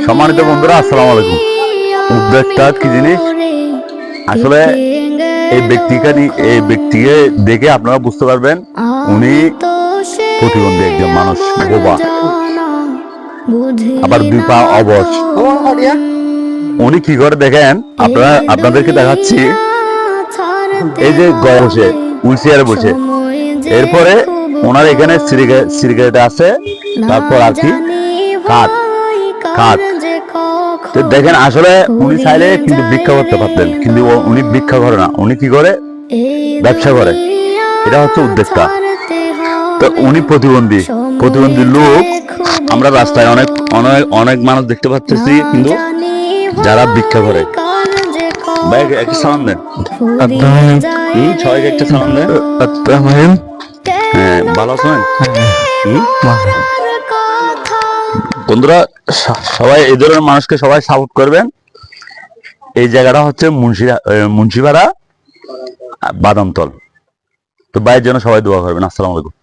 সম্মানিত বন্ধুরা, আসসালামু আলাইকুম। উদ্যোক্তা কি জিনিস আসলে এই ব্যক্তিকে দেখে আপনারা বুঝতে পারবেন উনি প্রতিবন্ধী একজন মানুষ, বোবা, আবার দুই পা অবশ। উনি কি করে দেখেন, আপনাদেরকে দেখাচ্ছি। এই যে গয়ে বসে, হুইলচেয়ারে বসে, এরপরে ওনার এখানে সিগারেট আছে, তারপর আর কি কাঠ কাঠ। তো দেখেন, আসলে উনি চাইলে কিন্তু ভিক্ষা করতে পারতেন, কিন্তু উনি ভিক্ষা করে না। উনি কি করে? ব্যবসা করে। এটা হচ্ছে উদ্যোক্তা। তো উনি প্রতিবন্ধী লোক। আমরা রাস্তায় অনেক অনেক অনেক মানুষ দেখতে পাচ্ছি, কিন্তু যারা ভিক্ষা করে। ভাই একটা সালাম দেন, সবাইকে একটা সালাম দেন। হ্যাঁ, ভালো আছেন? বন্ধুরা, সবাই এই ধরনের মানুষকে সবাই সাপোর্ট করবেন। এই জায়গাটা হচ্ছে মুন্সিপাড়া, বাদামতল। তো ভাইয়ের জন্য সবাই দোয়া করবেন। আসসালামু আলাইকুম।